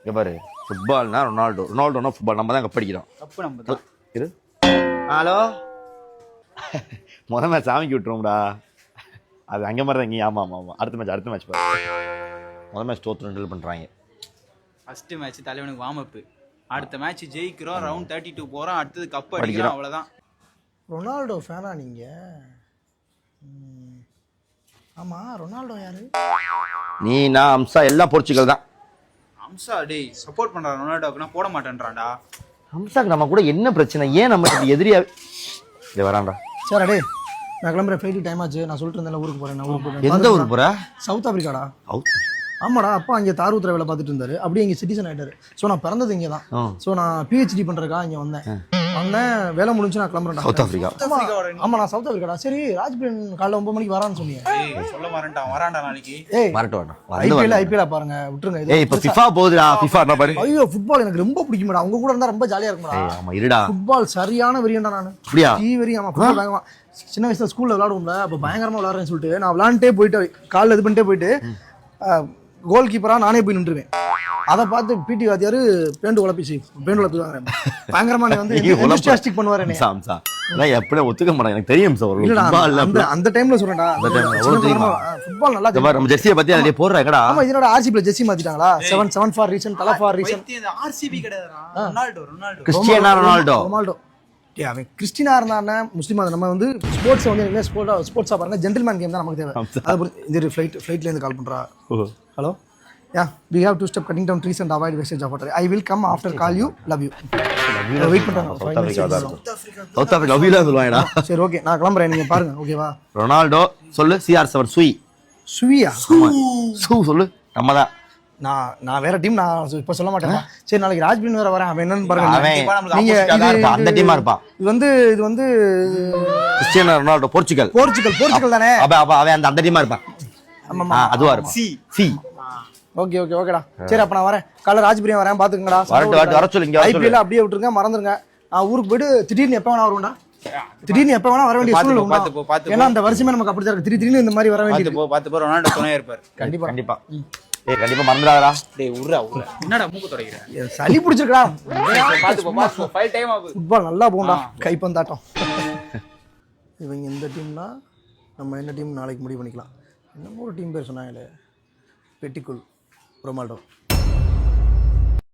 இங்கே பாரு, ஃபுட்பால்னா Ronaldo, ரொனால்டோனா football. நம்ம தான் கப்படிக்கிறோம். கப்பு நம்ம தான். இரு. ஹலோ. மேட்ச் சாமிக்கு விட்டுருவோம்டா. அது அங்கே மாதிரி தான் இங்கே. ஆமாம். அடுத்த மேட்ச் பாரு. மேட்ச் தோற்று ரெண்டு பண்ணுறாங்க. ஃபர்ஸ்ட் மேட்ச் தலைவனுக்கு வார்ம் அப். அடுத்த மேட்ச் ஜெயிக்கிறோம், ரவுண்ட் 32 போகிறோம், அடுத்தது கப் அடிக்கிறோம், அவ்வளோதான். ரொனால்டோ ஃபேனா நீங்க? ஆமா, ரொனால்டோ யாரு? நான் அம்சா எல்லாம் போர்ச்சுகல் தான். அம்சா டேய் சப்போர்ட் பண்றான் ரொனால்டோக்கு, நான் போட மாட்டேன்றான்டா. அம்சாக்கு நம்ம கூட என்ன பிரச்சனை? ஏன் நம்ம எதிரியா இது வரான்டா? சரி டேய், நான் கிளம்புறேன். ஃப்ளைட் டைம் ஆச்சு. நான் சொல்லிட்டு இருந்தேன் ஊருக்கு போறேன். நான் ஊருக்கு போறேன். எந்த ஊருக்கு போற? சவுத் ஆப்பிரிக்காடா. ஆமாடா, அப்பா அங்கே தாரூத்திர வேலை பார்த்துட்டு இருந்தாரு. அப்படியே இங்கே சிட்டிசன் ஆயிட்டாரு. ஸோ நான் பிறந்தது இங்கே தான். ஸோ நான் பிஹெச்டி பண்றதுக்காக இங்கே வந்தேன். வேலை முடிஞ்சு நான் கிளம்புறேன். South Africa? ஆமா, நான் சவுத் ஆப்பிரிக்காடா. சரி, ராஜ்பிரன் காலைல 9 மணிக்கு வரான்னு சொன்னீங்க. சொல்ல வரான்டா நாளைக்கு. ஐபிஎல் பாருங்க, விட்டுருங்க. ஏய், இப்போ ஃபிஃபா போகுதுடா. ஃபிஃபா என்ன பாரு. ஐயோ, ஃபுட்பால் எனக்கு ரொம்ப பிடிக்கும்டா. உங்க கூட இருந்தா ரொம்ப ஜாலியா இருக்கும்டா. ஆமா, இருடா. ஃபுட்பால் சரியான வெறியன்டா நானு. அப்படியா? வெறியாமா ஃபுட்பால் பயங்கரமா. சின்ன வயசுல ஸ்கூல்ல விளையாடுவோம்ல, அப்ப பயங்கரமா விளையாடுறேன்னு சொல்லிட்டு நான் விளையாண்டே போயிட்டு காலைல இது பண்ணிட்டே போயிட்டு கோல் கீப்பரா நானே போய் நின்றுவேன். அதை பார்த்து பிடி வாத்தியாரு பேண்டு உழப்பிச்சு பயங்கரமா வந்து பண்ணுவாரு. எப்படி ஒத்துக்க மாட்டேன், எனக்கு தெரியும் சார். அந்த டைம்ல சொல்றேன்டா, ஃபுட்பால் நல்லா நம்ம ஜெர்சியை பத்தி அதிலே போடுறா. ஆமா, இதனோட ஆர்சிபில ஜெர்சி மாத்திட்டாங்களா? 7 ஃபார் ரீசன், தல ஃபார் ரீசன். ஆர்சிபி கிடையாதுடா, ரொனால்டோ. Cristiano Ronaldo. அவன் கிறிஸ்டினா இருந்தானே முஸ்லீமா, நம்ம வந்து ஸ்போர்ட்ஸ் வந்து ஸ்போர்ட்ஸா பாருங்க, ஜென்டில்மேன் கேம் தான் நமக்கு தேவை. அது இந்த ஃப்ளைட்ல இருந்து கால் பண்றா. Hello, we have to step cutting down trees and avoid wastage of water. I will come after call you. Love you. Wait பண்றாங்க. சவுத் ஆப்பிரிக்கா லவ் யூ ல சொல்வாங்கடா. சரி, ஓகே, நான் கிளம்புறேன். நீங்க பாருங்க, ஓகேவா? ரொனால்டோ சொல்லு. CR7 சுவியா சொல்லு. நம்ம தான். நான் வேற டீம். நான் இப்ப சொல்ல மாட்டேன். சரி, நாளைக்கு ராஜ்பின் வேற வரேன். அவன் என்னன்னு பாருங்க. நீங்க அந்த டீமா இருப்பான். இது வந்து கிறிஸ்டியானோ ரொனால்டோ போர்ச்சுகல் தானே? அவன் அந்த டீமா இருப்பான். ஆமா, அதுவா இருப்பான். சி. ஓகேடா. சரி, அப்ப நான் வரேன். காலைல ராஜ்பிரியா வரேன், பாத்துக்கங்கடா. வர சொல்லுங்க. ஐபிஎல் அப்படியே விட்டுருங்க, மறந்துருங்க. நான் ஊருக்கு போயிட்டு திடீர்னு எப்ப வேணா வருவேன்டா. திடீர்னு எப்ப வேணா வர வேண்டிய சூழ்நிலை. ஏன்னா அந்த வருஷமே நமக்கு அப்படிதான் இருக்கு. திடீர்னு இந்த மாதிரி வர வேண்டியது. பாத்து ரொனால்டோ துணையா இருப்பாரு. கண்டிப்பா. கண்டிப்பா மறந்துடாதடா. டேய் உர்றா. என்னடா மூக்கு தொடங்கற? சளி பிடிச்சிருக்கடா. பாத்து ஃபைல் டைம் ஆகுது. ஃபுட்பால் நல்லா போகும்டா, கைப்பந்தாட்டம். இவங்க இந்த டீம்னா நம்ம என்ன டீம் நாளைக்கு முடிவு பண்ணிக்கலாம். என்னமோ ஒரு டீம் பேர் சொன்னாங்களே, பெட்டிக்குள் ரொனால்டோ.